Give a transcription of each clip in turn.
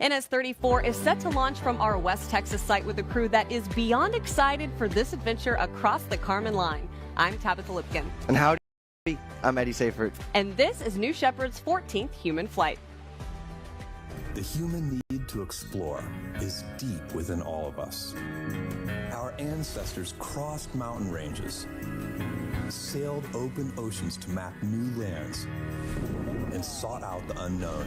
NS-34 is set to launch from our West Texas site with a crew that is beyond excited for this adventure across the Kármán line. I'm Tabitha Lipkin. And howdy, I'm Eddie Seifert. And this is New Shepard's 14th human flight. The human need to explore is deep within all of us. Our ancestors crossed mountain ranges, sailed open oceans to map new lands, and sought out the unknown,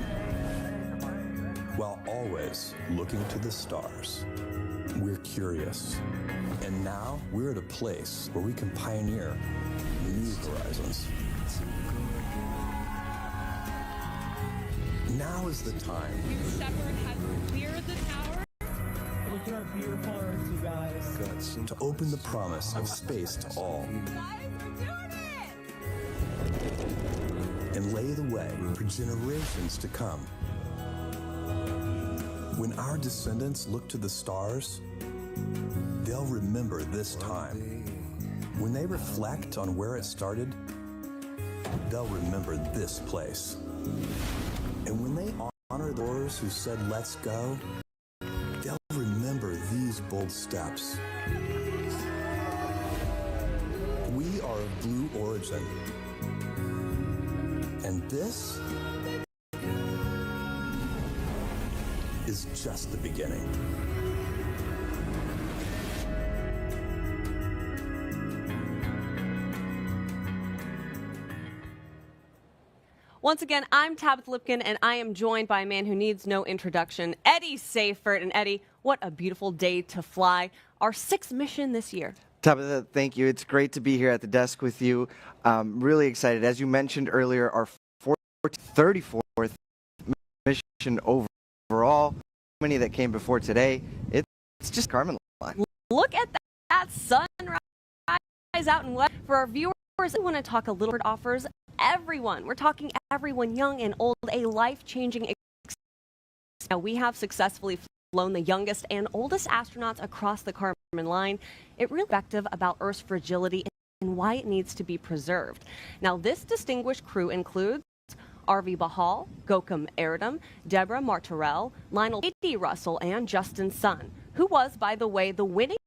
while always looking to the stars. We're curious, and now we're at a place where we can pioneer new horizons. Now is the time. Shepard has cleared the tower. Look at our beautiful Earth, you guys. To open the promise of space to all. Guys, we're doing it! And lay the way for generations to come. When our descendants look to the stars, they'll remember this time. When they reflect on where it started, they'll remember this place. And when they honor those who said, "Let's go," they'll remember these bold steps. We are of blue origin. And this is just the beginning. Once again, I'm Tabitha Lipkin, and I am joined by a man who needs no introduction, Eddie Seifert. And Eddie, what a beautiful day to fly. Our 6th mission this year. Tabitha, thank you. It's great to be here at the desk with you. Really excited. As you mentioned earlier, our 34th mission overall. Many that came before today. It's just Kármán line. Look at that sunrise out in west. For our viewers, I want to talk a little bit. Offers everyone. We're talking everyone, young and old, a life-changing experience. Now, we have successfully flown the youngest and oldest astronauts across the Kármán line. It really effective about Earth's fragility and why it needs to be preserved. Now, this distinguished crew includes Arvi Bahal, Gökhan Erdem, Deborah Martorell, Lionel Pitchford, and Justin Sun, who was, by the way, the winning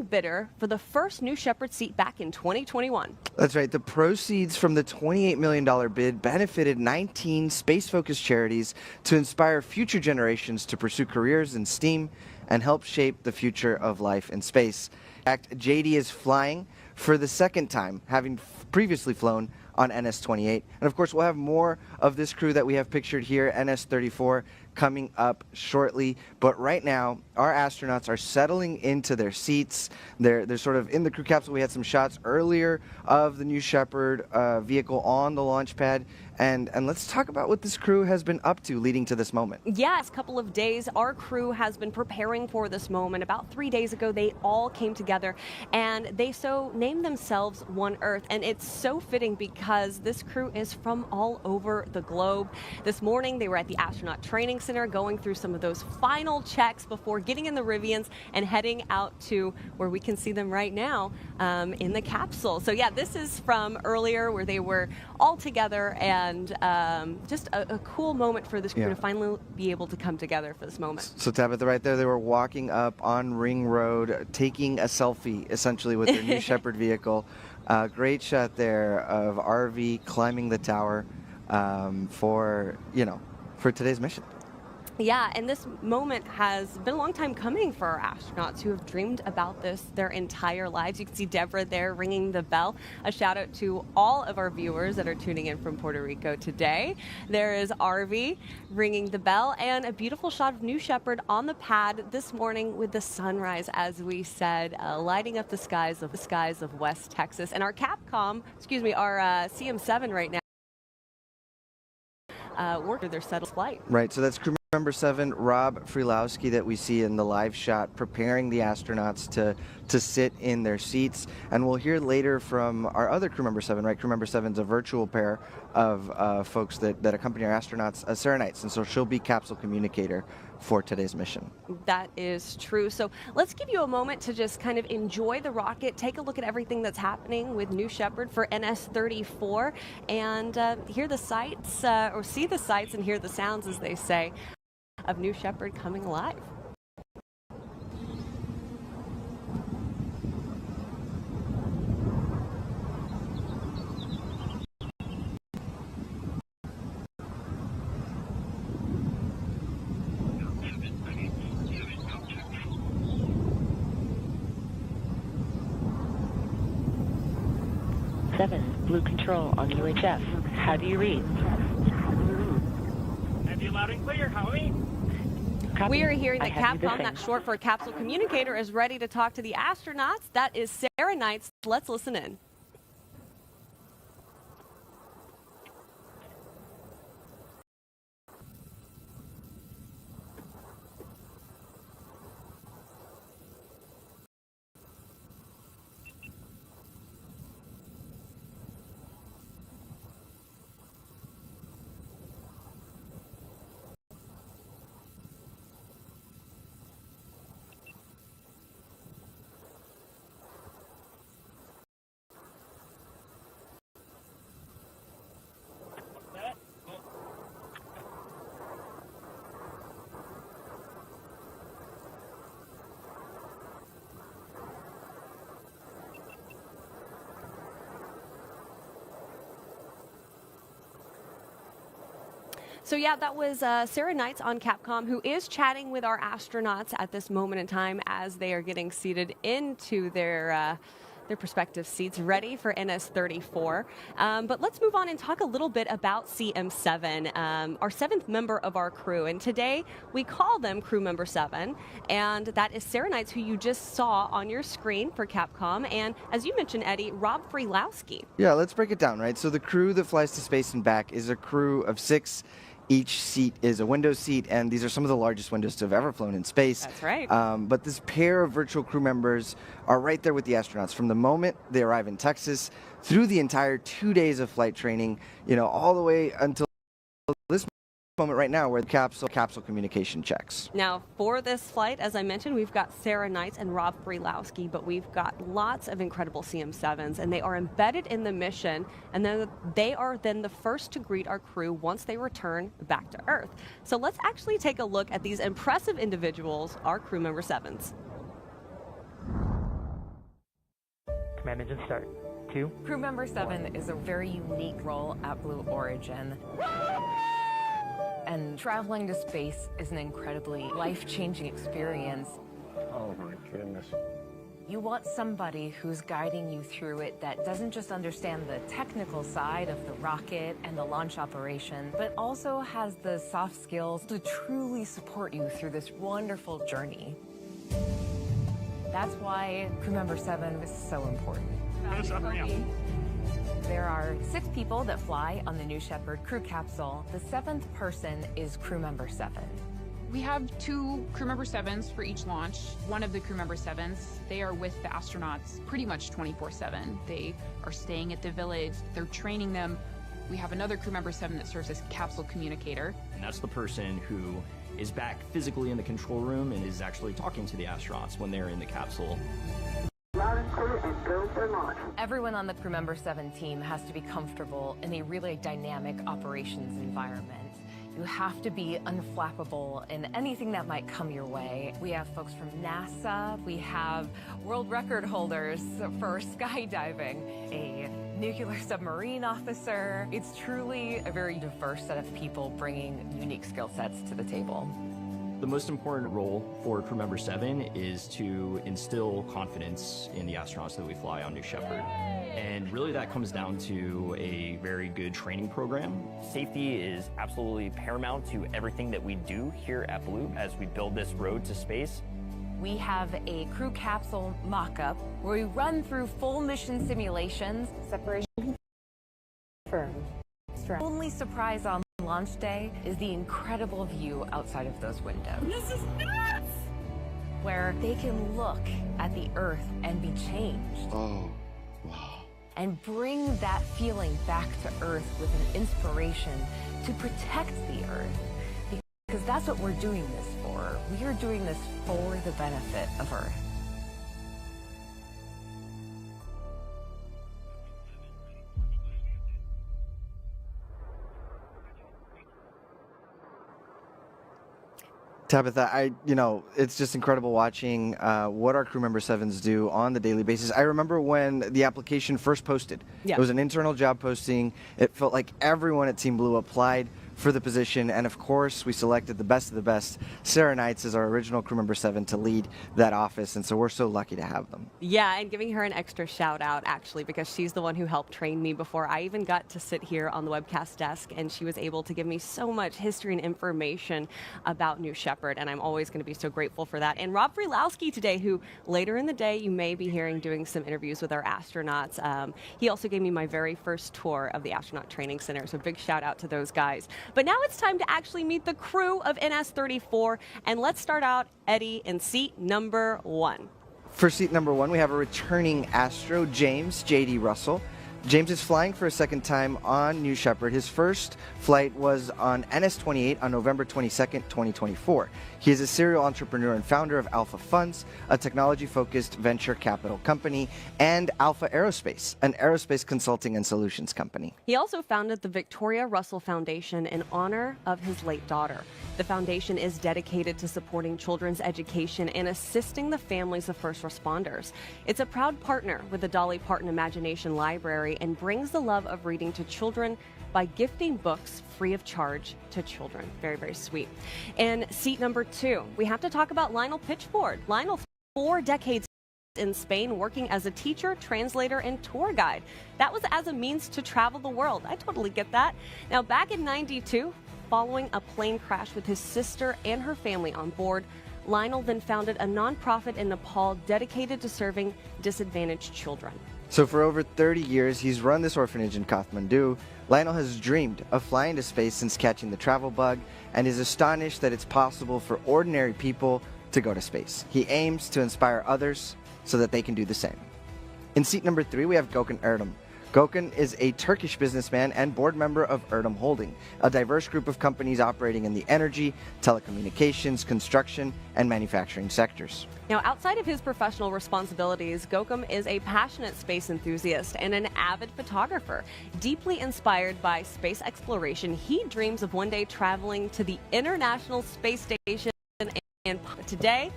bidder for the first New Shepard seat back in 2021. That's right. The proceeds from the $28 million bid benefited 19 space-focused charities to inspire future generations to pursue careers in STEAM and help shape the future of life in space. In fact, JD is flying for the 2nd time, having previously flown on NS-28. And of course, we'll have more of this crew that we have pictured here, NS-34, coming up shortly. But right now, our astronauts are settling into their seats. They're sort of in the crew capsule. We had some shots earlier of the New Shepard vehicle on the launch pad. And let's talk about what this crew has been up to leading to this moment. Yes, a couple of days, our crew has been preparing for this moment. About 3 days ago, they all came together and they so named themselves One Earth. And it's so fitting because this crew is from all over the globe. This morning, they were at the Astronaut Training Center going through some of those final checks before getting in the Rivians and heading out to where we can see them right now in the capsule. So yeah, this is from earlier where they were all together, and just a cool moment for this crew to finally be able to come together for this moment. So Tabitha, right there, they were walking up on Ring Road, taking a selfie essentially with their New Shepard vehicle. Great shot there of Arvi climbing the tower for today's mission. Yeah, and this moment has been a long time coming for our astronauts who have dreamed about this their entire lives. You can see Deborah there ringing the bell. A shout out to all of our viewers that are tuning in from Puerto Rico today. There is Arvi ringing the bell, and a beautiful shot of New Shepard on the pad this morning with the sunrise, as we said, lighting up the skies of West Texas. And our CM7 right now working their settled flight. Right, so that's crew member 7, Rob Freelowski, that we see in the live shot, preparing the astronauts to sit in their seats. And we'll hear later from our other crew member 7, right? Crew member 7's a virtual pair of folks that accompany our astronauts, Sarah Knights, and so she'll be capsule communicator for today's mission. That is true. So let's give you a moment to just kind of enjoy the rocket, take a look at everything that's happening with New Shepard for NS-34, and hear the sights, or see the sights and hear the sounds, as they say, of New Shepard coming alive. Blue Control on UHF. How do you read? Have you loud and clear, Howie? Copy. We are hearing that I have you Capcom, the that's same. short for Capsule Communicator, is ready to talk to the astronauts. That is Sarah Knights. Let's listen in. So yeah, that was Sarah Knights on Capcom, who is chatting with our astronauts at this moment in time as they are getting seated into their prospective seats, ready for NS-34. But let's move on and talk a little bit about CM7, our 7th member of our crew. And today we call them Crew Member 7, and that is Sarah Knights, who you just saw on your screen for Capcom, and as you mentioned, Eddie, Rob Freelowski. Yeah, let's break it down, right? So the crew that flies to space and back is a crew of 6. Each seat is a window seat, and these are some of the largest windows to have ever flown in space. That's right. But this pair of virtual crew members are right there with the astronauts from the moment they arrive in Texas through the entire 2 days of flight training, all the way until this moment right now where the capsule communication checks. Now, for this flight, as I mentioned, we've got Sarah Knights and Rob Freelowski, but we've got lots of incredible CM7s, and they are embedded in the mission, and then they are then the first to greet our crew once they return back to Earth. So let's actually take a look at these impressive individuals, our Crew Member 7s. Command engine start. 2. Crew Member 7 is a very unique role at Blue Origin. And traveling to space is an incredibly life-changing experience. Oh my goodness. You want somebody who's guiding you through it that doesn't just understand the technical side of the rocket and the launch operation, but also has the soft skills to truly support you through this wonderful journey. That's why Crew Member 7 is so important. There are 6 people that fly on the New Shepard crew capsule. The 7th person is Crew Member 7. We have 2 Crew Member 7s for each launch. One of the Crew Member 7s, they are with the astronauts pretty much 24/7. They are staying at the village, they're training them. We have another Crew Member 7 that serves as capsule communicator. And that's the person who is back physically in the control room and is actually talking to the astronauts when they're in the capsule. Everyone on the Crew Member 7 team has to be comfortable in a really dynamic operations environment. You have to be unflappable in anything that might come your way. We have folks from NASA, we have world record holders for skydiving, a nuclear submarine officer. It's truly a very diverse set of people bringing unique skill sets to the table. The most important role for Crew Member 7 is to instill confidence in the astronauts that we fly on New Shepard. And really that comes down to a very good training program. Safety is absolutely paramount to everything that we do here at Blue as we build this road to space. We have a crew capsule mock-up where we run through full mission simulations. Separation confirmed. Only surprise on launch day is the incredible view outside of those windows. This is nuts! Where they can look at the Earth and be changed. Oh, wow. And bring that feeling back to Earth with an inspiration to protect the Earth. Because that's what we're doing this for. We are doing this for the benefit of Earth. Tabitha, it's just incredible watching what our crew member 7s do on the daily basis. I remember when the application first posted. Yeah. It was an internal job posting. It felt like everyone at Team Blue applied for the position, and of course we selected the best of the best. Sarah Knights is our original crew member 7 to lead that office, and so we're so lucky to have them. Yeah, and giving her an extra shout out actually, because she's the one who helped train me before I even got to sit here on the webcast desk, and she was able to give me so much history and information about New Shepard, and I'm always going to be so grateful for that. And Rob Frelowski today, who later in the day you may be hearing doing some interviews with our astronauts. He also gave me my very first tour of the Astronaut Training Center, so big shout out to those guys. But now it's time to actually meet the crew of NS-34, and let's start out, Eddie, in seat number 1. For seat number 1, we have a returning astro, James J.D. Russell. James is flying for a second time on New Shepard. His first flight was on NS-28 on November 22nd, 2024. He is a serial entrepreneur and founder of Alpha Funds, a technology-focused venture capital company, and Alpha Aerospace, an aerospace consulting and solutions company. He also founded the Victoria Russell Foundation in honor of his late daughter. The foundation is dedicated to supporting children's education and assisting the families of first responders. It's a proud partner with the Dolly Parton Imagination Library and brings the love of reading to children by gifting books free of charge to children. Very, very sweet. And seat number 2, we have to talk about Lionel Pitchford. Lionel, 4 decades in Spain working as a teacher, translator, and tour guide. That was as a means to travel the world. I totally get that. Now, back in '92, following a plane crash with his sister and her family on board, Lionel then founded a nonprofit in Nepal dedicated to serving disadvantaged children. So for over 30 years, he's run this orphanage in Kathmandu. Lionel has dreamed of flying to space since catching the travel bug and is astonished that it's possible for ordinary people to go to space. He aims to inspire others so that they can do the same. In seat number 3, we have Gökhan Erdem. Gökhan is a Turkish businessman and board member of Erdem Holding, a diverse group of companies operating in the energy, telecommunications, construction, and manufacturing sectors. Now, outside of his professional responsibilities, Gökhan is a passionate space enthusiast and an avid photographer. Deeply inspired by space exploration, he dreams of one day traveling to the International Space Station, and today,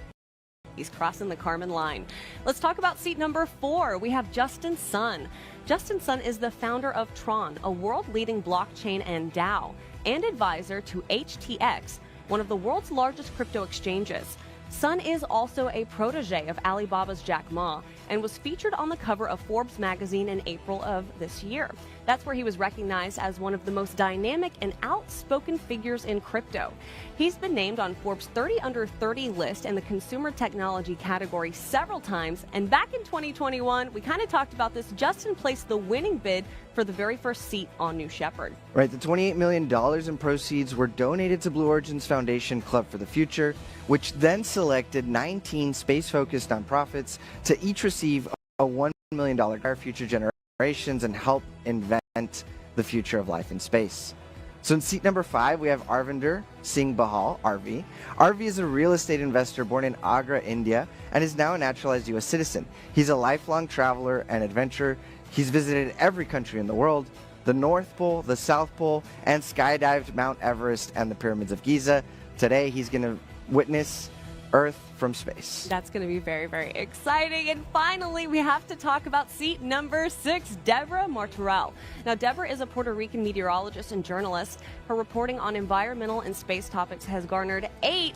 he's crossing the Kármán line. Let's talk about seat number 4. We have Justin Sun. Justin Sun is the founder of Tron, a world-leading blockchain and DAO, and advisor to HTX, one of the world's largest crypto exchanges. Sun is also a protege of Alibaba's Jack Ma and was featured on the cover of Forbes magazine in April of this year. That's where he was recognized as one of the most dynamic and outspoken figures in crypto. He's been named on Forbes 30 Under 30 list in the consumer technology category several times, and back in 2021, we kind of talked about this, Justin placed the winning bid for the very first seat on New Shepard. Right, the $28 million in proceeds were donated to Blue Origin's foundation Club for the Future, which then selected 19 space-focused nonprofits to each receive a $1 million for future generations and help invent the future of life in space. So in seat number 5, we have Arvinder Singh Bahal, Arvi. Arvi is a real estate investor born in Agra, India, and is now a naturalized U.S. citizen. He's a lifelong traveler and adventurer. He's visited every country in the world, the North Pole, the South Pole, and skydived Mount Everest and the Pyramids of Giza. Today, he's going to witness Earth from space. That's going to be very, very exciting. And finally, we have to talk about seat number 6, Deborah Martorell. Now, Deborah is a Puerto Rican meteorologist and journalist. Her reporting on environmental and space topics has garnered 8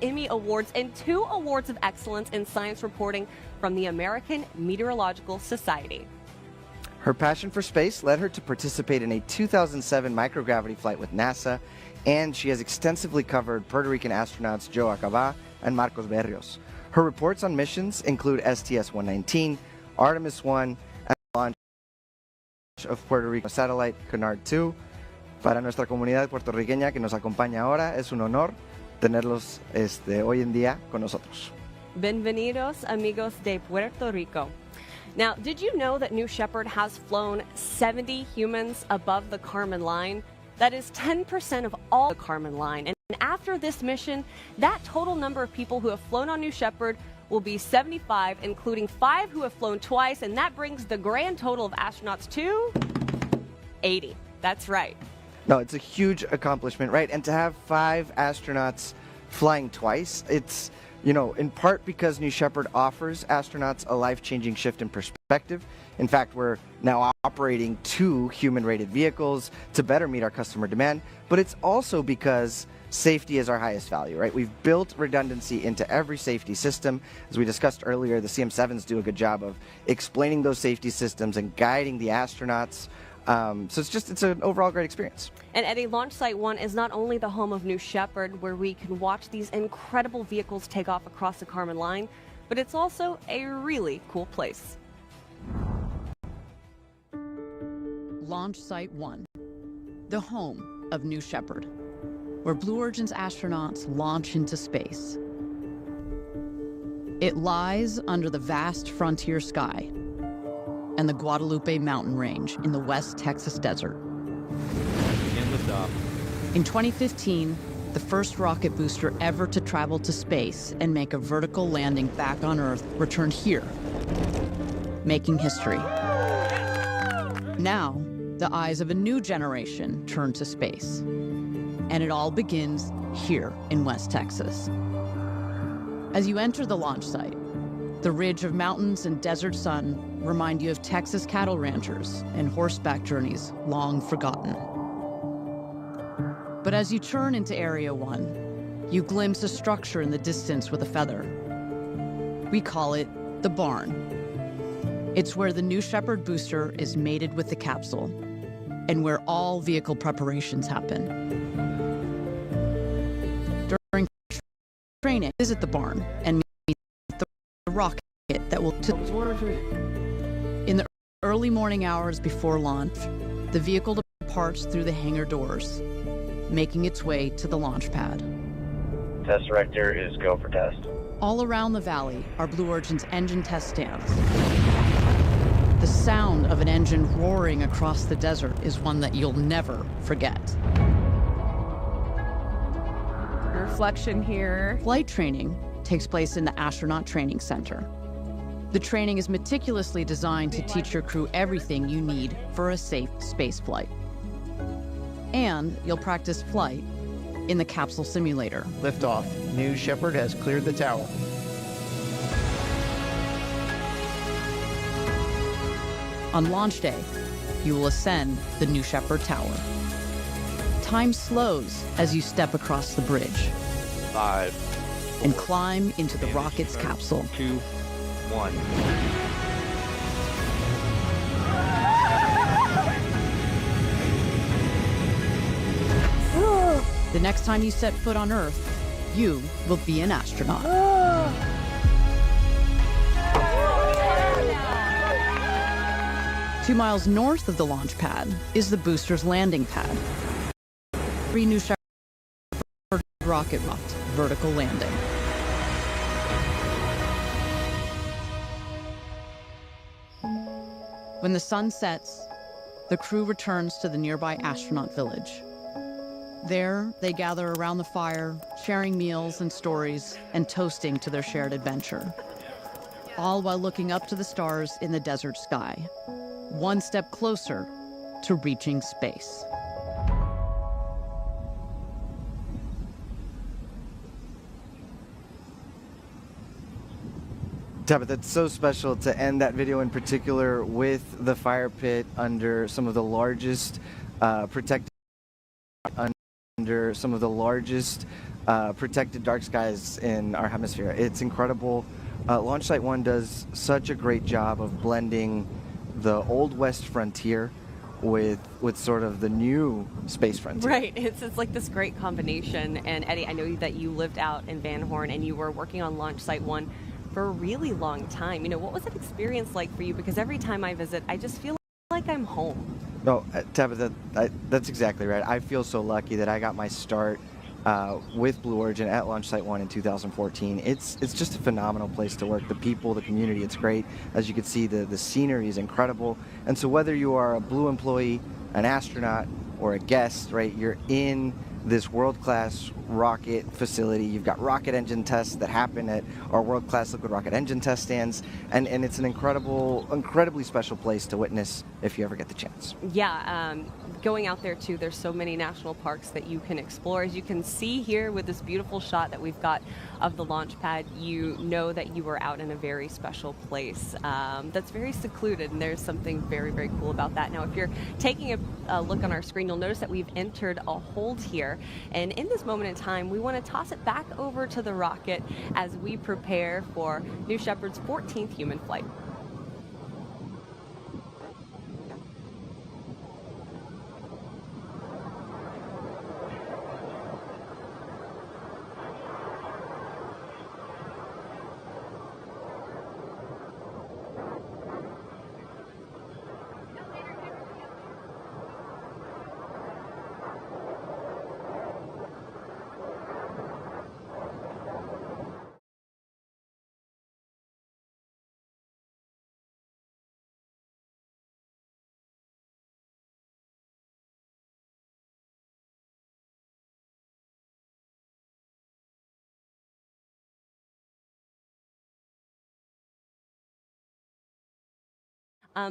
Emmy Awards and 2 Awards of Excellence in Science Reporting from the American Meteorological Society. Her passion for space led her to participate in a 2007 microgravity flight with NASA, and she has extensively covered Puerto Rican astronauts Joe Acaba and Marcos Berrios. Her reports on missions include STS-119, Artemis 1, and the launch of Puerto Rico satellite Canard 2. Para nuestra comunidad puertorriqueña que nos acompaña ahora, es un honor tenerlos hoy en día con nosotros. Bienvenidos, amigos de Puerto Rico. Now, did you know that New Shepard has flown 70 humans above the Kármán line? That is 10% of all the Kármán line. And after this mission, that total number of people who have flown on New Shepard will be 75, including 5 who have flown twice, and that brings the grand total of astronauts to 80. That's right. No, it's a huge accomplishment, right? And to have 5 astronauts flying twice. It's, you know, in part because New Shepard offers astronauts a life-changing shift in perspective. In fact, we're now operating 2 human-rated vehicles to better meet our customer demand, but it's also because safety is our highest value, right? We've built redundancy into every safety system. As we discussed earlier, the CM7s do a good job of explaining those safety systems and guiding the astronauts. So it's an overall great experience. And Eddie, Launch Site 1 is not only the home of New Shepard, where we can watch these incredible vehicles take off across the Kármán line, but it's also a really cool place. Launch Site 1, the home of New Shepard, where Blue Origin's astronauts launch into space. It lies under the vast frontier sky and the Guadalupe mountain range in the West Texas desert. And lift off. In 2015, the first rocket booster ever to travel to space and make a vertical landing back on Earth returned here, making history. Now, the eyes of a new generation turn to space. And it all begins here in West Texas. As you enter the launch site, the ridge of mountains and desert sun remind you of Texas cattle ranchers and horseback journeys long forgotten. But as you turn into Area 1, you glimpse a structure in the distance with a feather. We call it the barn. It's where the New Shepard booster is mated with the capsule and where all vehicle preparations happen. During training, visit the barn and meet the rocket that will... In the early morning hours before launch, the vehicle departs through the hangar doors, making its way to the launch pad. Test director is go for test. All around the valley are Blue Origin's engine test stands. The sound of an engine roaring across the desert is one that you'll never forget. Reflection here. Flight training takes place in the Astronaut Training Center. The training is meticulously designed to teach your crew everything you need for a safe space flight. And you'll practice flight in the capsule simulator. Liftoff. New Shepard has cleared the tower. On launch day, you will ascend the New Shepard Tower. Time slows as you step across the bridge. 5, 4, and climb into the rocket's capsule. 2, 1. The next time you set foot on Earth, you will be an astronaut. 2 miles north of the launch pad is the booster's landing pad. 3 New Shepard rocket vertical landing. When the sun sets, the crew returns to the nearby astronaut village. There, they gather around the fire, sharing meals and stories and toasting to their shared adventure, all while looking up to the stars in the desert sky, one step closer to reaching space. Tabitha, it's so special to end that video in particular with the fire pit under some of the largest protected dark skies in our hemisphere. It's incredible. Launch Site 1 does such a great job of blending the old West frontier with sort of the new space frontier. Right, it's like this great combination. And Eddie, I know that you lived out in Van Horn and you were working on Launch Site 1 for a really long time. You know, what was that experience like for you? Because every time I visit, I just feel like I'm home. No, Tabitha, that's exactly right. I feel so lucky that I got my start with Blue Origin at Launch Site 1 in 2014. It's just a phenomenal place to work. The people, the community, it's great. As you can see, the scenery is incredible. And so whether you are a Blue employee, an astronaut, or a guest, right, you're in this world-class rocket facility. You've got rocket engine tests that happen at our world-class liquid rocket engine test stands, and it's an incredibly special place to witness if you ever get the chance. Yeah, going out there too, there's so many national parks that you can explore. As you can see here with this beautiful shot that we've got of the launch pad, you know that you are out in a very special place that's very secluded, and there's something very, very cool about that. Now, if you're taking a look on our screen, you'll notice that we've entered a hold here, and in this moment in time, we want to toss it back over to the rocket as we prepare for New Shepard's 14th human flight.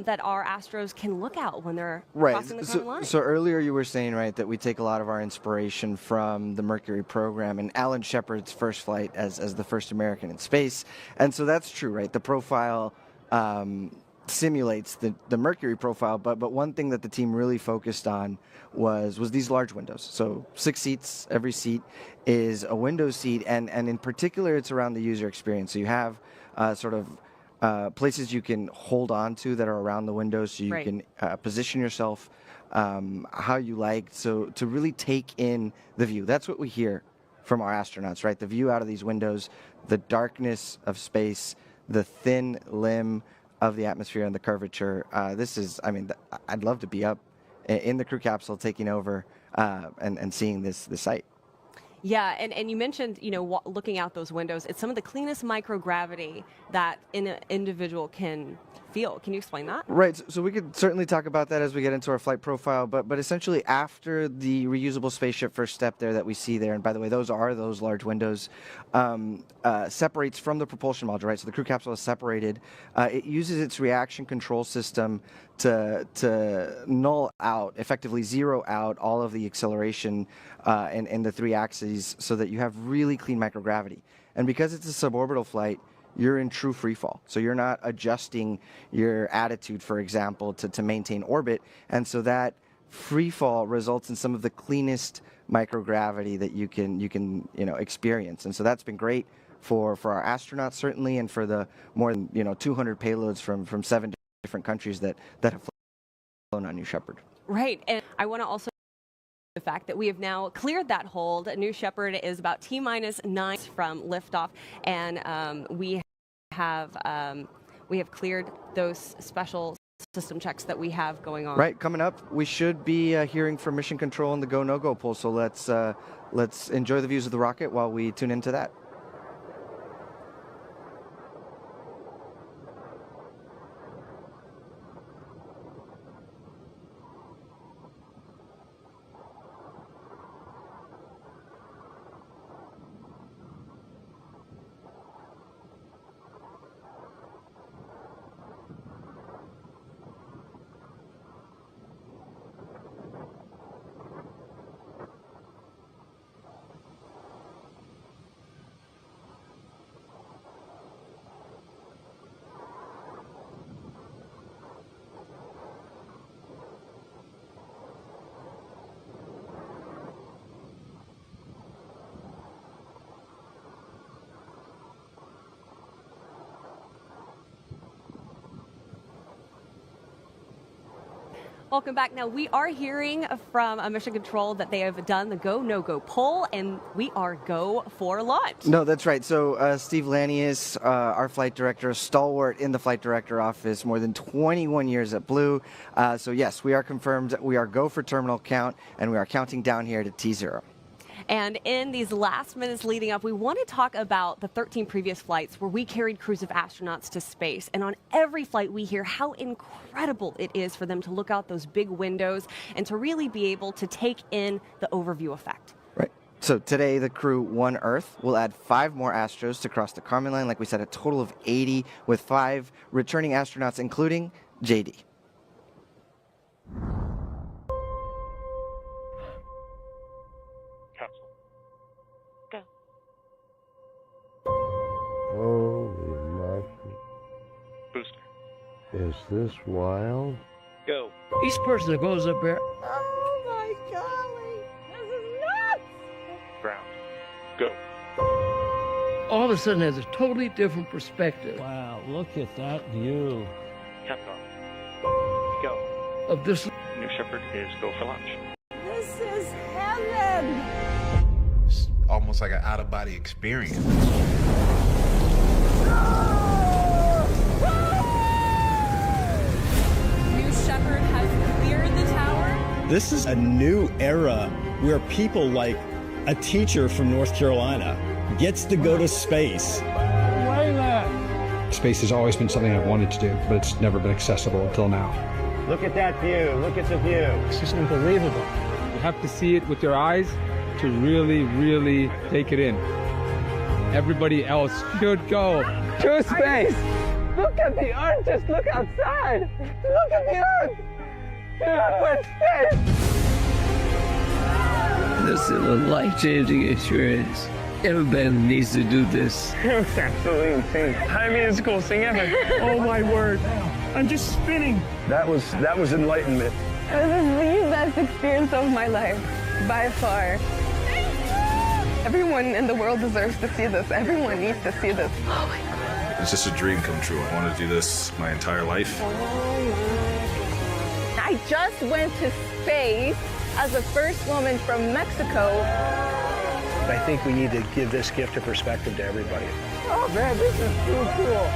That our Astros can look out when they're crossing the common line. So earlier you were saying, right, that we take a lot of our inspiration from the Mercury program and Alan Shepard's first flight as the first American in space. And so that's true, right? The profile simulates the Mercury profile, but one thing that the team really focused on was these large windows. So 6 seats, every seat is a window seat, and in particular it's around the user experience. So you have sort of places you can hold on to that are around the windows, so you can position yourself how you like, so to really take in the view. That's what we hear from our astronauts, right? The view out of these windows, the darkness of space, the thin limb of the atmosphere and the curvature. This is, I mean, I'd love to be up in the crew capsule taking over and seeing this site. Yeah, and you mentioned, you know, looking out those windows, it's some of the cleanest microgravity that an individual can feel. Can you explain that? Right, so we could certainly talk about that as we get into our flight profile, but essentially after the reusable spaceship first step there that we see there, and by the way, those are those large windows, separates from the propulsion module, right? So the crew capsule is separated. It uses its reaction control system to null out, effectively zero out all of the acceleration and the 3 axes so that you have really clean microgravity. And because it's a suborbital flight, you're in true free fall. So you're not adjusting your attitude, for example, to maintain orbit. And so that free fall results in some of the cleanest microgravity that you can experience. And so that's been great for our astronauts, certainly, and for the more than 200 payloads from 7 different countries that have flown on New Shepard. Right, and I want to also the fact that we have now cleared that hold. New Shepard is about T-9 from liftoff, and we have cleared those special system checks that we have going on. Right, coming up, we should be hearing from Mission Control on the go no go poll. So let's enjoy the views of the rocket while we tune into that. Welcome back. Now, we are hearing from Mission Control that they have done the go, no-go poll, and we are go for launch. No, that's right. So Steve Lanius, our flight director, a stalwart in the flight director office, more than 21 years at Blue. So yes, we are confirmed. We are go for terminal count, and we are counting down here to T0. And in these last minutes leading up, we want to talk about the 13 previous flights where we carried crews of astronauts to space. And on every flight, we hear how incredible it is for them to look out those big windows and to really be able to take in the overview effect. Right. So today, the crew won Earth. We'll add 5 more Astros to cross the Kármán line. Like we said, a total of 80 with 5 returning astronauts, including JD. Is this wild? Go. Each person that goes up there, Oh my golly. This is nuts. Ground. Go. all of a sudden has a totally different perspective. Wow, look at that view. Countdown. Go. Of this. New Shepard is go for launch. This is heaven. It's almost like an out-of-body experience. New Shepard has cleared the tower. This is a new era where people like a teacher from North Carolina gets to go to space. Space has always been something I've wanted to do, but it's never been accessible until now. Look at that view. Look at the view. It's just unbelievable. You have to see it with your eyes to really, really take it in. Everybody else should go to space. Look at the Earth. Just look outside. Look at the Earth. We're in space. This is a life-changing experience. Everybody needs to do this. It was absolutely insane. I mean, it's the coolest thing ever. Oh my word. I'm just spinning. That was enlightenment. It was the best experience of my life, by far. Everyone in the world deserves to see this. Everyone needs to see this. Oh my God. It's just a dream come true. I wanted to do this my entire life. I just went to space as the first woman from Mexico. I think we need to give this gift of perspective to everybody. Oh man, this is so cool.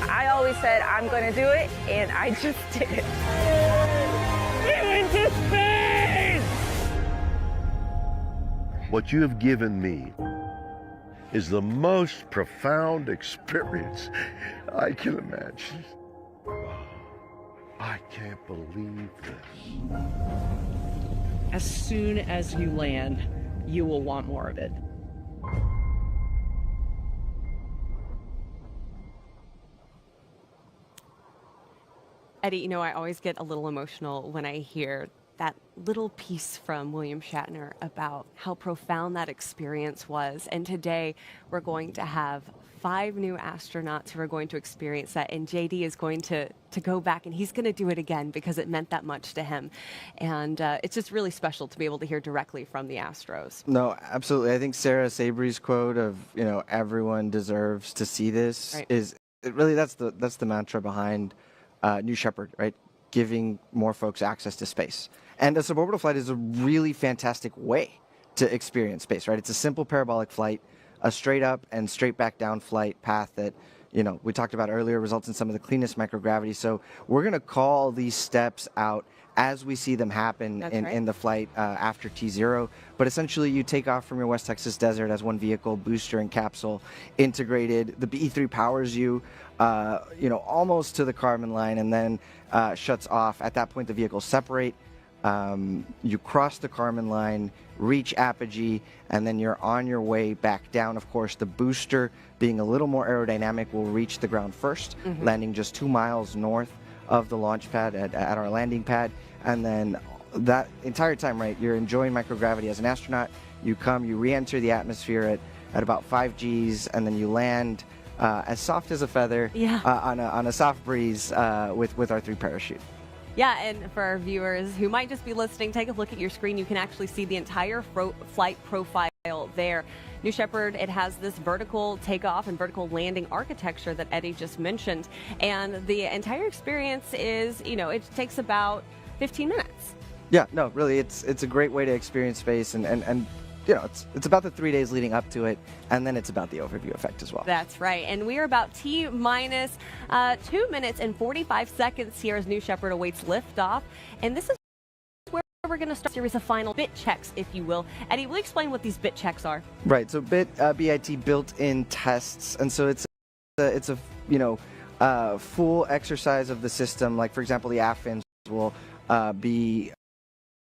I always said I'm going to do it, and I just did it. We went to space! What you have given me is the most profound experience I can imagine. I can't believe this. As soon as you land, you will want more of it. Eddie, you know, I always get a little emotional when I hear that little piece from William Shatner about how profound that experience was. And today we're going to have 5 new astronauts who are going to experience that. And JD is going to go back and he's going to do it again because it meant that much to him. And it's just really special to be able to hear directly from the Astros. No, absolutely. I think Sarah Sabry's quote of, you know, everyone deserves to see this is really that's the mantra behind New Shepard, right? Giving more folks access to space. And a suborbital flight is a really fantastic way to experience space, right? It's a simple parabolic flight, a straight up and straight back down flight path that, you know, we talked about earlier results in some of the cleanest microgravity. So we're going to call these steps out as we see them happen in the flight after T0. But essentially you take off from your West Texas desert as one vehicle, booster and capsule integrated. The BE-3 powers you, you know, almost to the Kármán line and then shuts off. At that point, the vehicles separate. You cross the Kármán line, reach apogee, and then you're on your way back down. Of course, the booster, being a little more aerodynamic, will reach the ground first, landing just 2 miles north of the launch pad at our landing pad. And then that entire time, right, you're enjoying microgravity as an astronaut. You come, you re-enter the atmosphere at about 5 Gs, and then you land as soft as a feather on a soft breeze with our 3 parachute. Yeah, and for our viewers who might just be listening, take a look at your screen. You can actually see the entire flight profile there. New Shepard, it has this vertical takeoff and vertical landing architecture that Eddie just mentioned. And the entire experience is, you know, it takes about 15 minutes. Yeah, no, really, it's a great way to experience space. And you know, it's about the 3 days leading up to it, and then it's about the overview effect as well. That's right. And we are about T-minus 2 minutes and 45 seconds here as New Shepard awaits liftoff. And this is where we're going to start a series of final bit checks, if you will. Eddie, will you explain what these bit checks are? Right. So BIT built-in tests, and so it's a you know full exercise of the system. Like for example, the aft fins will be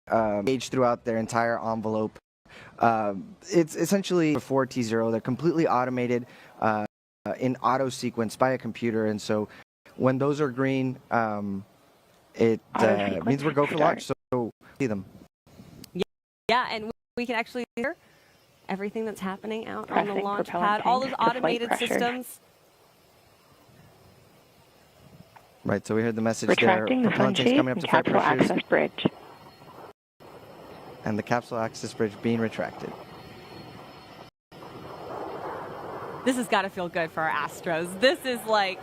gauged throughout their entire envelope. It's essentially before T0. They're completely automated in auto sequence by a computer, and so when those are green, it means we're go for launch. So see them. Yeah, and we can actually hear everything that's happening out on the launch pad. All those automated systems. Right, so we heard the message Retracting there. the sun Propellant tanks shape coming up and to flight capsule pressures. access bridge. And the capsule access bridge being retracted. This has got to feel good for our Astros. This is like,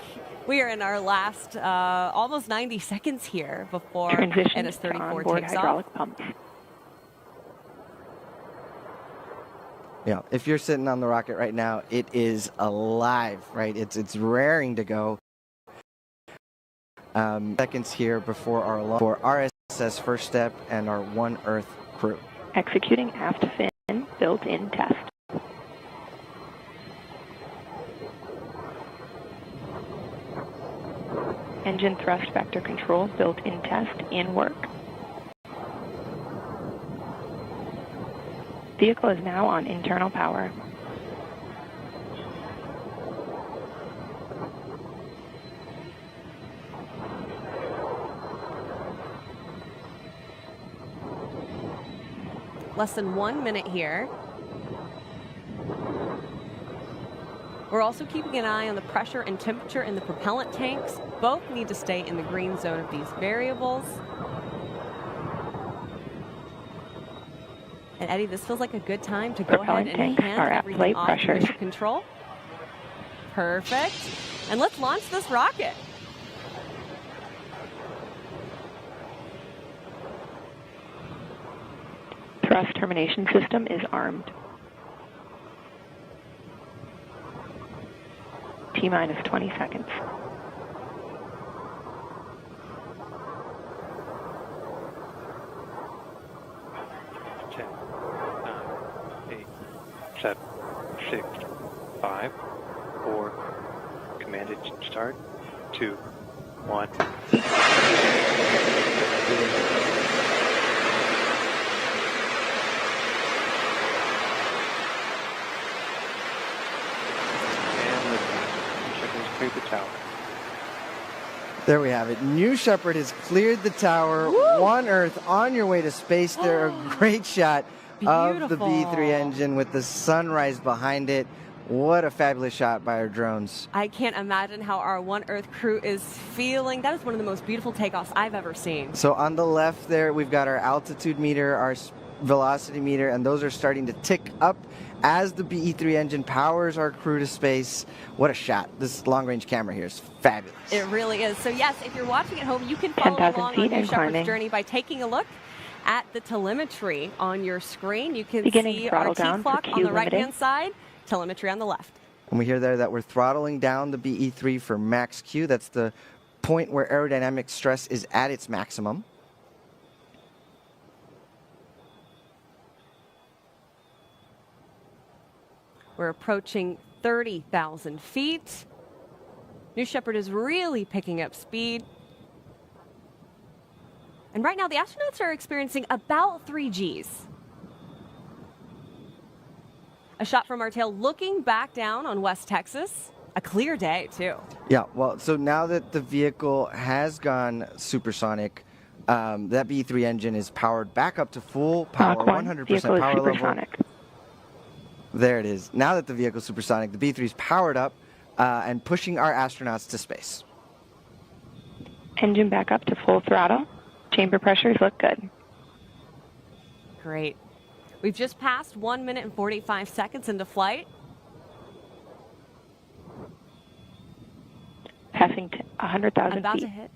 we are in our last almost 90 seconds here before Transition to NS-34 onboard takes hydraulic off. pumps. Yeah, if you're sitting on the rocket right now, it is alive, right? It's raring to go. Seconds here before our for RSS first step and our One Earth crew. Executing aft fin built-in test. Engine thrust vector control built-in test in work. Vehicle is now on internal power. Less than 1 minute here. We're also keeping an eye on the pressure and temperature in the propellant tanks. Both need to stay in the green zone of these variables. And Eddie, this feels like a good time to go ahead and hand everything off to mission control. Perfect. And let's launch this rocket. Thrust termination system is armed. T-minus 20 seconds. Ten, 9, 8, 7, 6, 5, 4. Command engine start. 2, 1. Cleared the tower. There we have it. New Shepard has cleared the tower. Woo! One Earth on your way to space. There, a great shot of the B-3 engine with the sunrise behind it. What a fabulous shot by our drones. I can't imagine how our One Earth crew is feeling. That is one of the most beautiful takeoffs I've ever seen. So on the left there, we've got our altitude meter, our velocity meter, and those are starting to tick up as the BE-3 engine powers our crew to space. What a shot. This long-range camera here is fabulous. It really is. So yes, if you're watching at home, you can follow along on New Shepard's journey by taking a look at the telemetry on your screen. You can see our T-clock on the right-hand side, telemetry on the left. And we hear there that we're throttling down the BE-3 for max Q. That's the point where aerodynamic stress is at its maximum. We're approaching 30,000 feet. New Shepard is really picking up speed. And right now, the astronauts are experiencing about 3 Gs. A shot from our tail looking back down on West Texas. A clear day, too. Yeah, well, so now that the vehicle has gone supersonic, that B-3 engine is powered back up to full power, 100% power level. There it is. Now that the vehicle is supersonic, the B-3 is powered up and pushing our astronauts to space. Engine back up to full throttle. Chamber pressures look good. Great. We've just passed 1 minute and 45 seconds into flight. Passing 100,000 feet. About to hit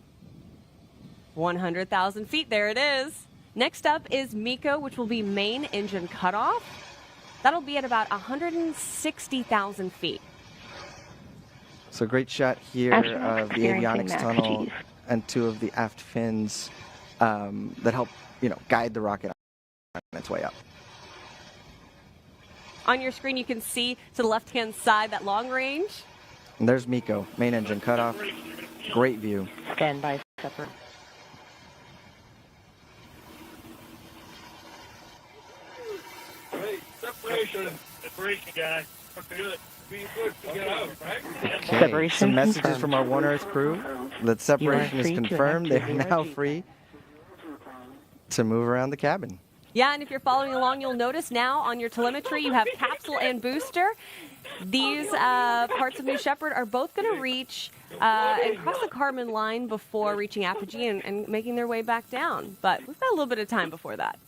100,000 feet. There it is. Next up is MECO, which will be main engine cutoff. That'll be at about 160,000 feet. So great shot here of the avionics tunnel and 2 of the aft fins that help, guide the rocket on its way up. On your screen, you can see to the left-hand side that long range. And there's MECO, main engine cutoff. Great view. Stand by, Shepard. Separation. Separation, guys. Good. Be good to get out, right? Okay, some messages from our One Earth crew that separation is confirmed. They are now free to move around the cabin. Yeah, and if you're following along, you'll notice now on your telemetry you have capsule and booster. These parts of New Shepard are both going to reach and cross the Kármán line before reaching apogee and making their way back down. But we've got a little bit of time before that.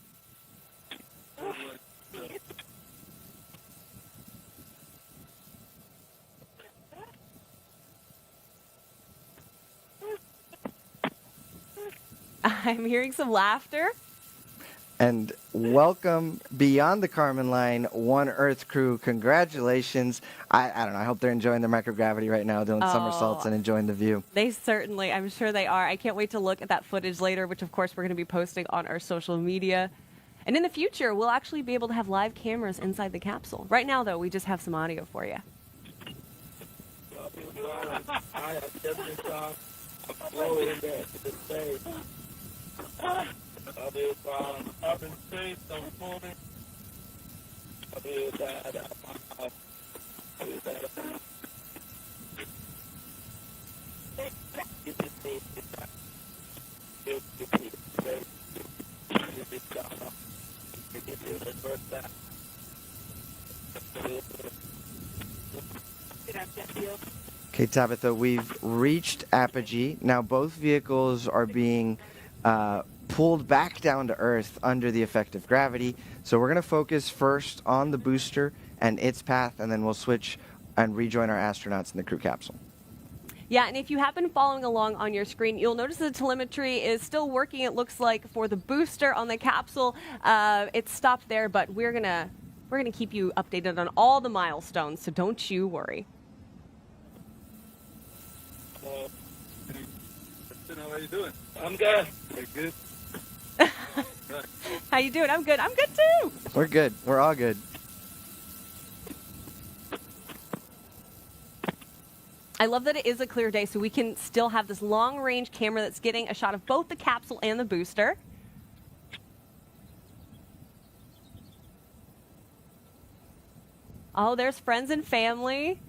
I'm hearing some laughter. And welcome beyond the Kármán line, One Earth crew. Congratulations. I don't know. I hope they're enjoying their microgravity right now, doing somersaults and enjoying the view. They certainly, I'm sure they are. I can't wait to look at that footage later, which of course we're going to be posting on our social media. And in the future, we'll actually be able to have live cameras inside the capsule. Right now, though, we just have some audio for you. Up in space, I'm floating. Okay, Tabitha, we've reached apogee. Now both vehicles are being pulled back down to Earth under the effect of gravity. So we're going to focus first on the booster and its path, and then we'll switch and rejoin our astronauts in the crew capsule. Yeah, and if you have been following along on your screen, you'll notice the telemetry is still working, it looks like, for the booster on the capsule. It's stopped there, but we're gonna keep you updated on all the milestones, so don't you worry. How you doing? I'm good. You're good. How you doing? I'm good. I'm good too. We're good. We're all good. I love that it is a clear day, so we can still have this long-range camera that's getting a shot of both the capsule and the booster. Oh, there's friends and family.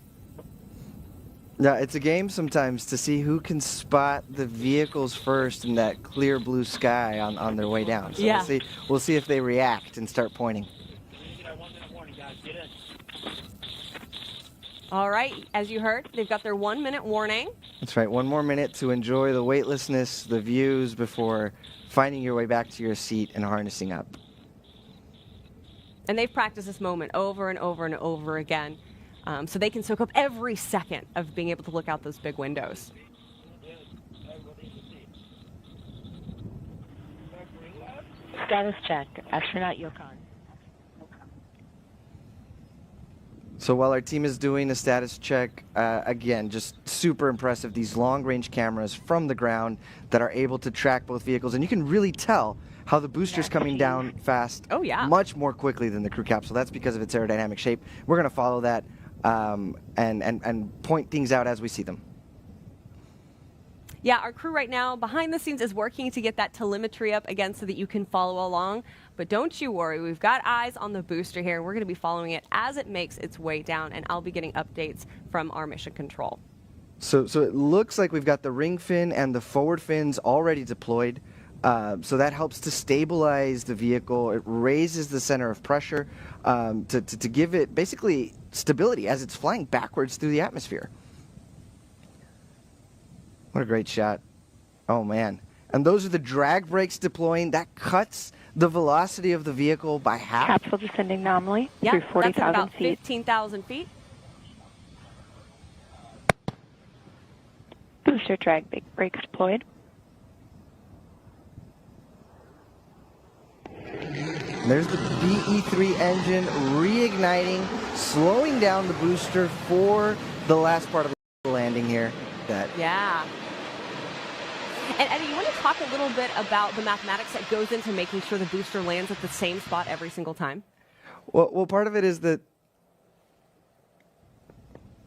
Yeah, it's a game sometimes to see who can spot the vehicles first in that clear blue sky on their way down. So yeah. We'll see if they react and start pointing. All right, as you heard, they've got their 1 minute warning. That's right, 1 more minute to enjoy the weightlessness, the views, before finding your way back to your seat and harnessing up. And they've practiced this moment over and over and over again. So they can soak up every second of being able to look out those big windows. Status check, astronaut Gökhan. So while our team is doing a status check, again, just super impressive, these long-range cameras from the ground that are able to track both vehicles. And you can really tell how the booster's coming down fast, much more quickly than the crew capsule. That's because of its aerodynamic shape. We're going to follow that and point things out as we see them. Yeah, our crew right now behind the scenes is working to get that telemetry up again so that you can follow along. But don't you worry, we've got eyes on the booster here. We're going to be following it as it makes its way down, and I'll be getting updates from our mission control. So it looks like we've got the ring fin and the forward fins already deployed. So that helps to stabilize the vehicle. It raises the center of pressure to give it basically stability as it's flying backwards through the atmosphere. What a great shot. Oh, man. And those are the drag brakes deploying. That cuts the velocity of the vehicle by half. Capsule descending nominally through 40,000 that's about feet. 15,000 feet. Booster drag brakes deployed. There's the BE-3 engine reigniting, slowing down the booster for the last part of the landing here. Yeah. And Eddie, you want to talk a little bit about the mathematics that goes into making sure the booster lands at the same spot every single time? Well, part of it is that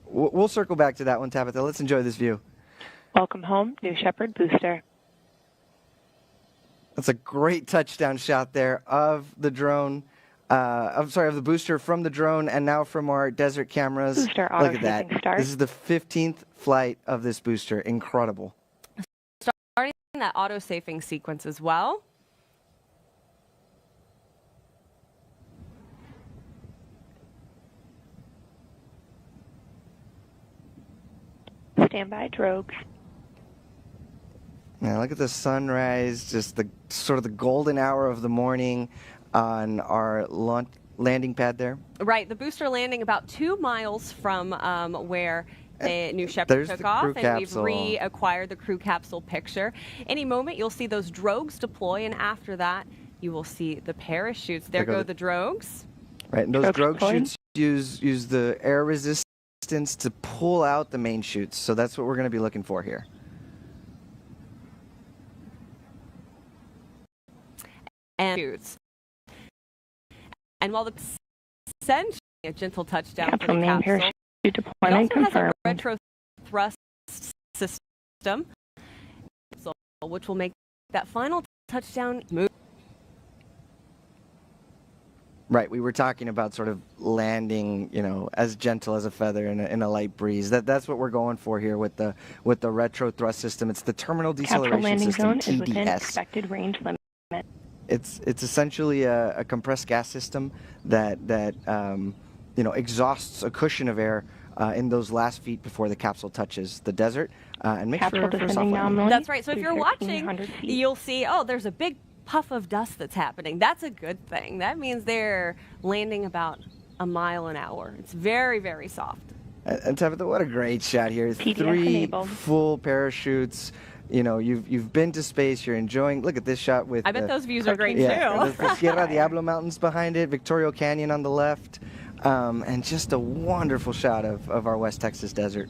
we'll circle back to that one, Tabitha. Let's enjoy this view. Welcome home, New Shepard booster. That's a great touchdown shot there of the drone. Of the booster from the drone and now from our desert cameras. Booster Look at that. Start. This is the 15th flight of this booster. Incredible. Starting that auto-safing sequence as well. Standby drogues. Now look at the sunrise, just the sort of the golden hour of the morning on our landing pad there. Right, the booster landing about 2 miles from where the New Shepard took off, and we've reacquired the crew capsule picture. Any moment you'll see those drogues deploy, and after that you will see the parachutes. There go the drogues. Right, and those drogue chutes use the air resistance to pull out the main chutes, so that's what we're going to be looking for here. And shoots. And while the send a gentle touchdown for the capsule, it also has a retro thrust system, which will make that final touchdown move. Right, we were talking about sort of landing, you know, as gentle as a feather in a light breeze. That's what we're going for here with the retro thrust system. It's the terminal deceleration system, zone is within TDS. expected range limit. It's essentially a compressed gas system that you know, exhausts a cushion of air in those last feet before the capsule touches the desert and makes for a soft landing. That's right. So if you're watching, you'll see, oh, there's a big puff of dust that's happening. That's a good thing. That means they're landing about a mile an hour. It's very, very soft. And Tabitha, what a great shot here. TDS 3 enabled. full parachutes. You know, you've been to space. You're enjoying. Look at this shot with. I bet those views are great too. The Sierra Diablo Mountains behind it, Victoria Canyon on the left, and just a wonderful shot of our West Texas desert.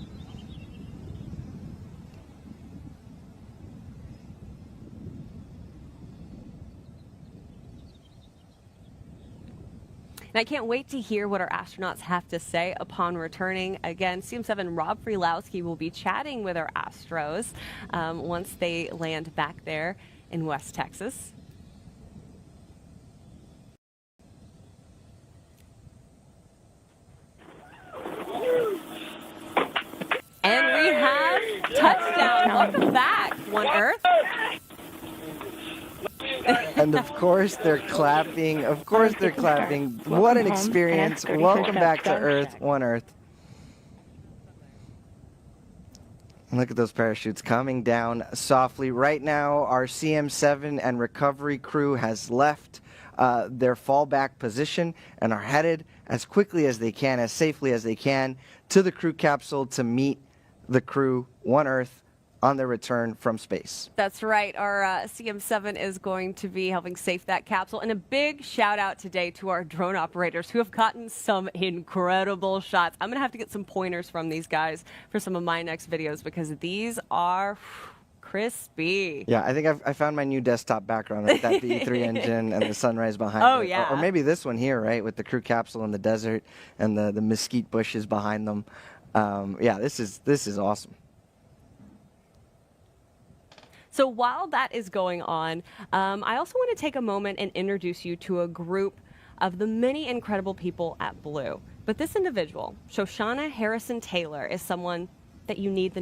And I can't wait to hear what our astronauts have to say upon returning. Again, CM7 Rob Freelowski will be chatting with our Astros once they land back there in West Texas. And we have touchdown. Welcome back, One Earth. And of course they're clapping. Of course they're clapping. What an experience. Welcome back to Earth, One Earth. And look at those parachutes coming down softly. Right now, our CM7 and recovery crew has left their fallback position and are headed as quickly as they can, as safely as they can, to the crew capsule to meet the crew, One Earth, on their return from space. That's right. Our CM7 is going to be helping safe that capsule. And a big shout out today to our drone operators who have gotten some incredible shots. I'm going to have to get some pointers from these guys for some of my next videos because these are crispy. Yeah, I think I found my new desktop background with that V3 engine and the sunrise behind it. Oh, yeah. Or maybe this one here, right, with the crew capsule in the desert and the mesquite bushes behind them. Yeah, this is awesome. So while that is going on, I also want to take a moment and introduce you to a group of the many incredible people at Blue. But this individual, Shoshana Harrison Taylor, is someone that you need to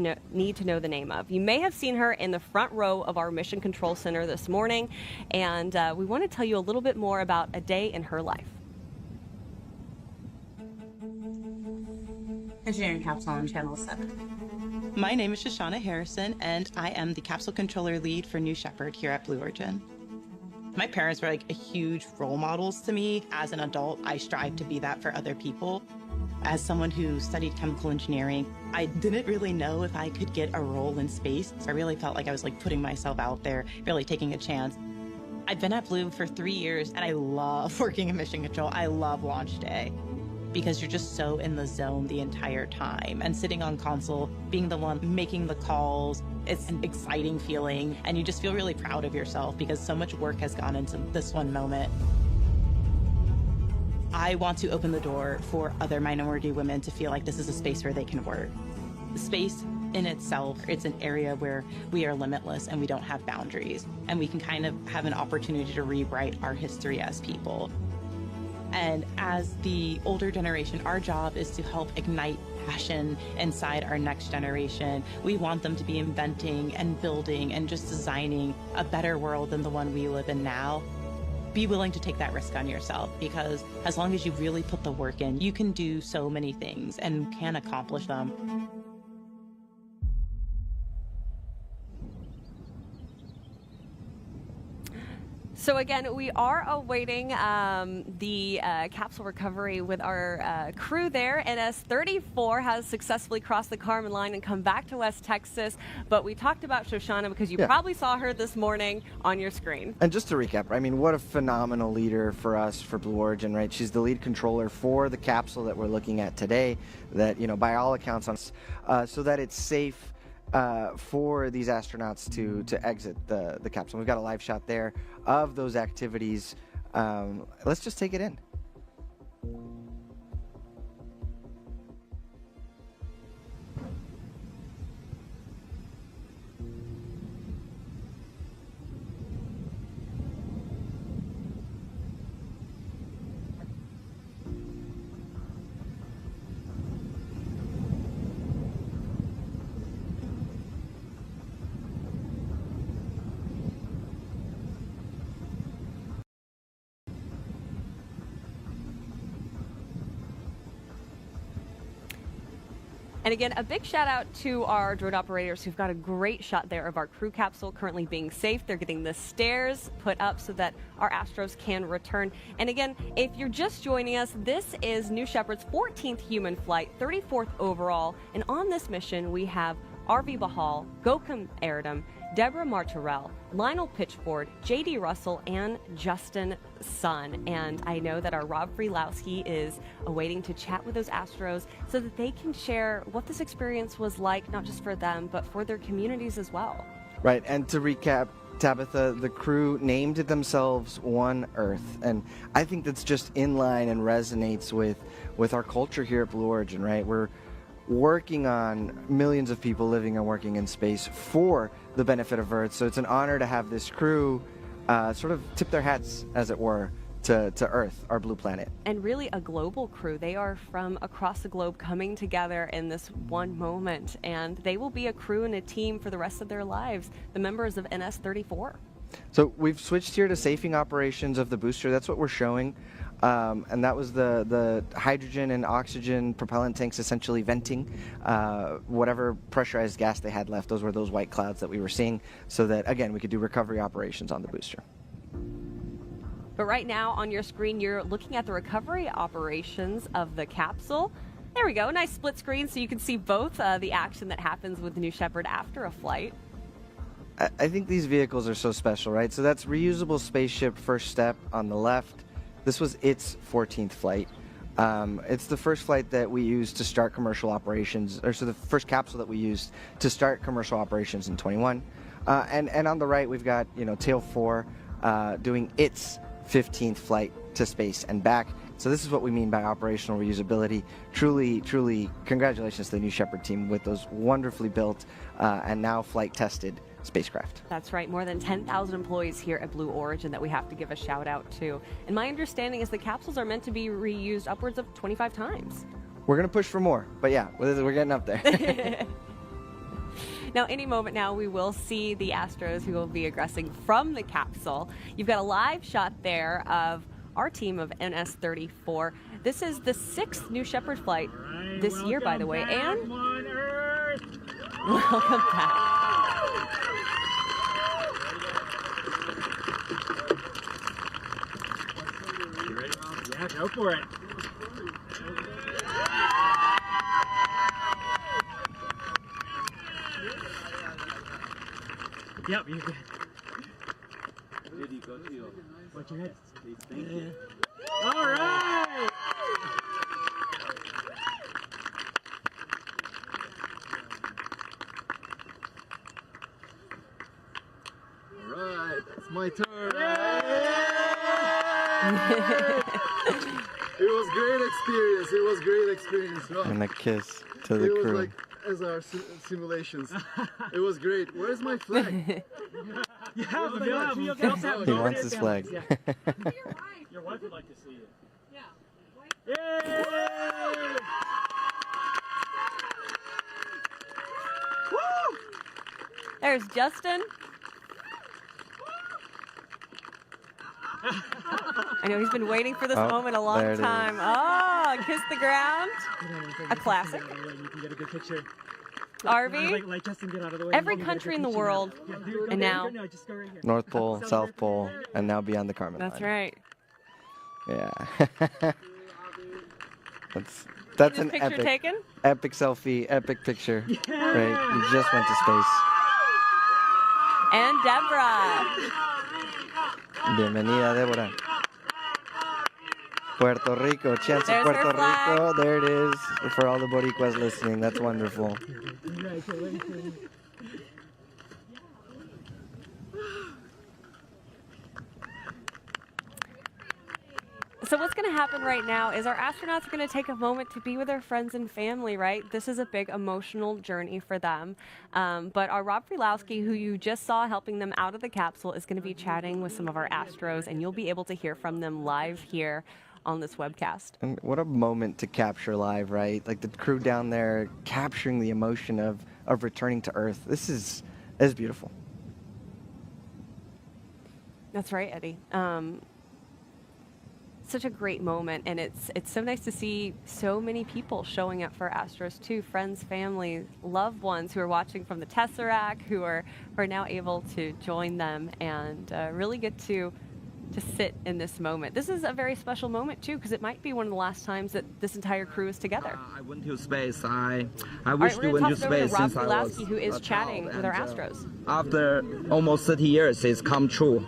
know the name of. You may have seen her in the front row of our Mission Control Center this morning, and we want to tell you a little bit more about a day in her life. Engineering Capsule on Channel 7. My name is Shoshana Harrison, and I am the Capsule Controller Lead for New Shepard here at Blue Origin. My parents were like a huge role models to me. As an adult, I strive to be that for other people. As someone who studied chemical engineering, I didn't really know if I could get a role in space. I really felt like I was like putting myself out there, really taking a chance. I've been at Blue for 3 years, and I love working in mission control. I love launch day, because you're just so in the zone the entire time. And sitting on console, being the one making the calls, it's an exciting feeling. And you just feel really proud of yourself because so much work has gone into this one moment. I want to open the door for other minority women to feel like this is a space where they can work. Space in itself, it's an area where we are limitless and we don't have boundaries. And we can kind of have an opportunity to rewrite our history as people. And as the older generation, our job is to help ignite passion inside our next generation. We want them to be inventing and building and just designing a better world than the one we live in now. Be willing to take that risk on yourself, because as long as you really put the work in, you can do so many things and can accomplish them. So again, we are awaiting the capsule recovery with our crew there. NS-34 has successfully crossed the Kármán line and come back to West Texas. But we talked about Shoshana because you probably saw her this morning on your screen. And just to recap, I mean, what a phenomenal leader for us, for Blue Origin, right? She's the lead controller for the capsule that we're looking at today that, you know, by all accounts, so that it's safe for these astronauts to exit the capsule. We've got a live shot there of those activities. Let's just take it in. And again, a big shout out to our drone operators who've got a great shot there of our crew capsule currently being safe. They're getting the stairs put up so that our Astros can return. And again, if you're just joining us, this is New Shepard's 14th human flight, 34th overall. And on this mission, we have Arvi Bahal, Gökhan Erdem, Deborah Martorell, Lionel Pitchford, J.D. Russell, and Justin Sun. And I know that our Rob Freelowski is awaiting to chat with those Astros so that they can share what this experience was like, not just for them, but for their communities as well. Right, and to recap, Tabitha, the crew named themselves One Earth, and I think that's just in line and resonates with our culture here at Blue Origin, right? We're working on millions of people living and working in space for the benefit of Earth. So it's an honor to have this crew sort of tip their hats, as it were, to Earth, our blue planet. And really a global crew. They are from across the globe coming together in this one moment, and they will be a crew and a team for the rest of their lives, the members of NS-34. So we've switched here to safing operations of the booster. That's what we're showing. And that was the hydrogen and oxygen propellant tanks essentially venting whatever pressurized gas they had left. Those were those white clouds that we were seeing, so that, again, we could do recovery operations on the booster. But right now on your screen, you're looking at the recovery operations of the capsule. There we go, nice split screen so you can see both the action that happens with the New Shepard after a flight. I think these vehicles are so special, right? So that's reusable spaceship first step on the left. This was its 14th flight. It's the first flight that we used to start commercial operations, or so the first capsule that we used to start commercial operations in 21. And on the right, we've got, you know, Tail 4 doing its 15th flight to space and back. So this is what we mean by operational reusability. Truly, truly, congratulations to the New Shepard team with those wonderfully built and now flight tested spacecraft. That's right, more than 10,000 employees here at Blue Origin that we have to give a shout out to. And my understanding is the capsules are meant to be reused upwards of 25 times. We're going to push for more, but yeah, we're getting up there. Now, any moment now, we will see the Astros who will be egressing from the capsule. You've got a live shot there of our team of NS-34. This is the 6th New Shepard flight this year, by the way, and welcome back. You ready? Yeah, go for it. Yep, you're good. Watch your head. Thank you. All right! All right, it's my turn. It was great experience. It was great experience. Right? And a kiss to the crew. It was like as our simulations. It was great. Where's my flag? He wants his flag. Your wife would like to see it. Yeah. Yay! Woo! There's Justin. I know he's been waiting for this moment a long time. Oh, kiss the ground. A classic. You can get a good picture. Arvi, Like Justin, get out of the way. every country in the world, and now No, just go right here. North Pole, South Pole, and now beyond the Kármán that's line. right. Yeah. That's an Picture taken? epic selfie, epic picture. Right, you just went to space. And Deborah. Bienvenida, Deborah. Puerto Rico, chance of There's her Puerto flag. Rico. There it is for all the Boricuas listening. That's wonderful. Congratulations. So what's going to happen right now is our astronauts are going to take a moment to be with their friends and family, right? This is a big emotional journey for them. But our Rob Frelowski, who you just saw helping them out of the capsule, is going to be chatting with some of our astros, and you'll be able to hear from them live here on this webcast. And what a moment to capture live, right? Like the crew down there capturing the emotion of returning to Earth. This is beautiful. That's right, Eddie. Such a great moment, and it's so nice to see so many people showing up for Astros too, friends, family, loved ones who are watching from the Tesseract, who are now able to join them and really get to sit in this moment. This is a very special moment too, because it might be one of the last times that this entire crew is together. I went to space. I All wish right, to we're went going to to talk space over to Rob since I was Frelowski, who is a chatting child, with our and, Astros. After almost 30 years, it's come true.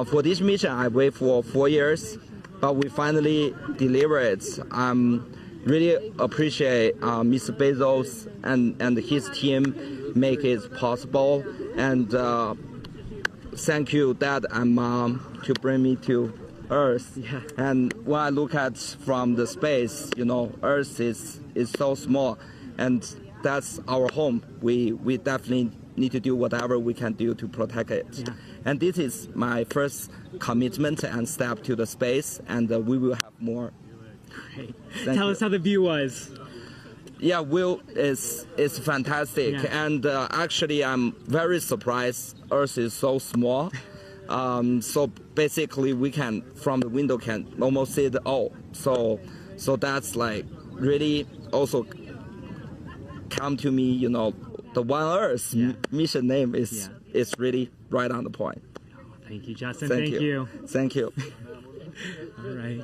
For this mission, I wait for 4 years, but we finally deliver it. Really appreciate Mr. Bezos and his team make it possible, and thank you, Dad and Mom, to bring me to Earth. Yeah. And when I look at from the space, you know, Earth is so small, and that's our home. We definitely need to do whatever we can do to protect it. Yeah. And this is my first commitment and step to the space, and we will have more. Great. Tell us how the view was. Yeah, Will is fantastic, yeah. And actually I'm very surprised Earth is so small. So basically we can, from the window, can almost see it all. So that's like really also come to me, you know, the One Earth mission name is really right on the point. Thank you, Justin. Thank you. Thank you. All right.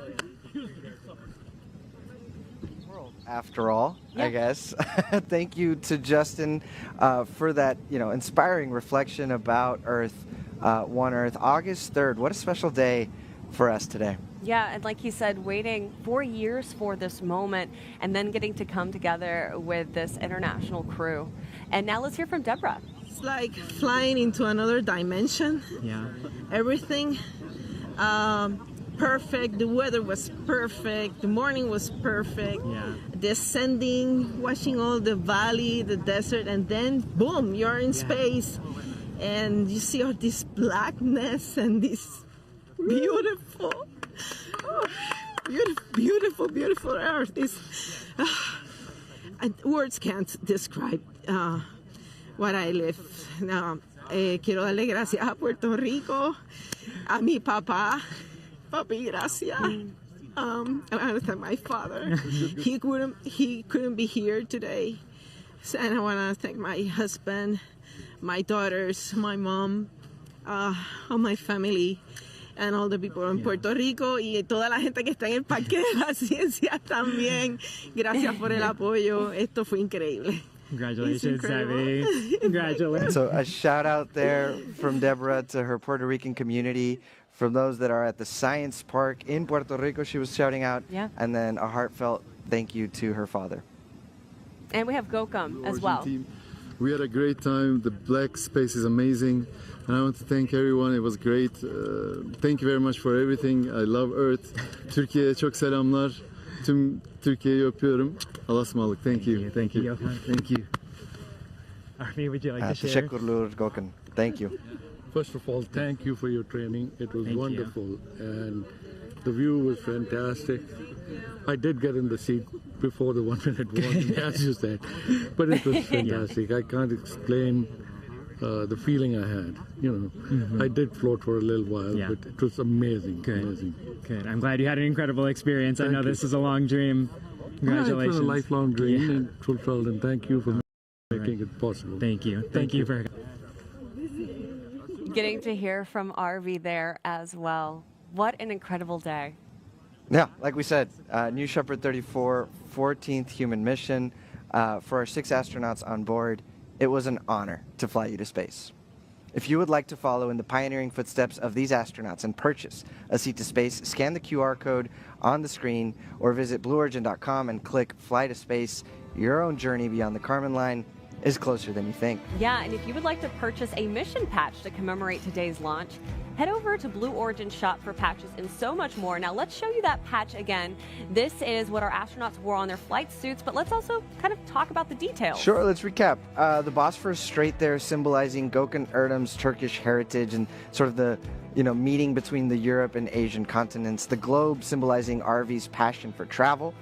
After all, I guess. Thank you to Justin for that, you know, inspiring reflection about Earth, One Earth. August 3rd, what a special day for us today. Yeah, and like he said, waiting 4 years for this moment and then getting to come together with this international crew. And now let's hear from Deborah. It's like flying into another dimension. Yeah. Everything perfect. The weather was perfect. The morning was perfect. Yeah. Descending, watching all the valley, the desert, and then boom, you're in space. And you see all this blackness and this beautiful, beautiful Earth. Words can't describe what I live. Quiero darle gracias a Puerto Rico, a mi papá. Papi, gracias. I want to thank my father. He couldn't be here today. And I want to thank my husband, my daughters, my mom, all my family, and all the people in Puerto Rico y toda la gente que está en el Parque de la Ciencia también. Gracias por el apoyo. Esto fue increíble. Congratulations, Abby. Congratulations. So a shout out there from Deborah to her Puerto Rican community. From those that are at the Science Park in Puerto Rico, she was shouting out. Yeah. And then a heartfelt thank you to her father. And we have Gökhan as well. Team. We had a great time. The black space is amazing. And I want to thank everyone. It was great. Thank you very much for everything. I love Earth. Türkiye'ye çok selamlar. Tüm Türkiye'yi öpüyorum. Allah'a ısmarladık. Thank you. Thank you, Gökhan. Thank you. Arvi, would you like to share? Teşekkürler Gökhan. Thank you. First of all, thank you for your training. It was Thank wonderful. And the view was fantastic. I did get in the seat before the 1 minute warning, as you said. But it was fantastic. I can't explain the feeling I had. You know, I did float for a little while, but it was amazing. Good. Amazing. Good. I'm glad you had an incredible experience. I know this is a long dream. Congratulations. It was a lifelong dream and fulfilled, and thank you for making it possible. Thank you. Thank you for... Getting to hear from Arvi there as well. What an incredible day. Yeah, like we said, New Shepard 34, 14th human mission. For our 6 astronauts on board, it was an honor to fly you to space. If you would like to follow in the pioneering footsteps of these astronauts and purchase a seat to space, scan the QR code on the screen or visit blueorigin.com and click Fly to Space. Your own journey beyond the Kármán line is closer than you think. Yeah, and if you would like to purchase a mission patch to commemorate today's launch, head over to Blue Origin shop for patches and so much more. Now let's show you that patch again. This is what our astronauts wore on their flight suits, but let's also kind of talk about the details. Sure, let's recap. The Bosphorus Strait there symbolizing Gökhan Erdem's Turkish heritage and sort of the meeting between the Europe and Asian continents. The globe symbolizing Arvi's passion for travel,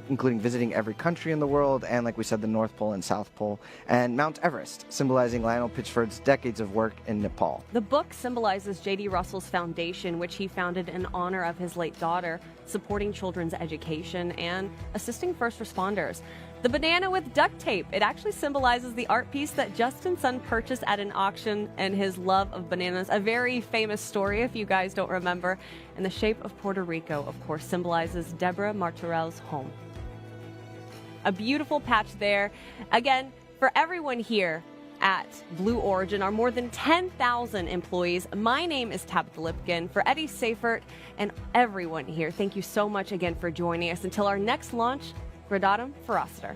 including visiting every country in the world, and like we said, the North Pole and South Pole. And Mount Everest, symbolizing Lionel Pitchford's decades of work in Nepal. The book symbolizes J.D. Russell's foundation, which he founded in honor of his late daughter, supporting children's education and assisting first responders. The banana with duct tape, it actually symbolizes the art piece that Justin's son purchased at an auction and his love of bananas. A very famous story if you guys don't remember. And the shape of Puerto Rico, of course, symbolizes Deborah Martorell's home. A beautiful patch there. Again, for everyone here at Blue Origin, our more than 10,000 employees, my name is Tabitha Lipkin. For Eddie Seifert and everyone here, thank you so much again for joining us. Until our next launch, Gradatum Ferociter.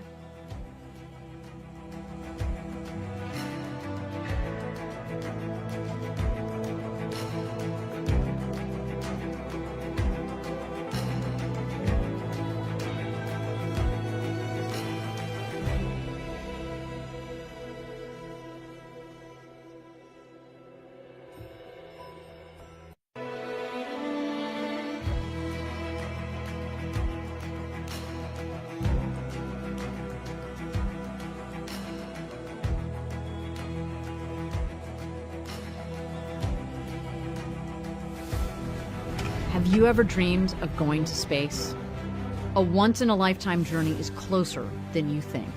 Have you ever dreamed of going to space? A once-in-a-lifetime journey is closer than you think.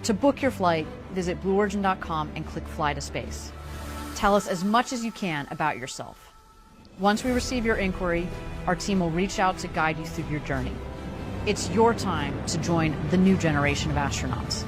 To book your flight, visit blueorigin.com and click Fly to Space. Tell us as much as you can about yourself. Once we receive your inquiry, our team will reach out to guide you through your journey. It's your time to join the new generation of astronauts.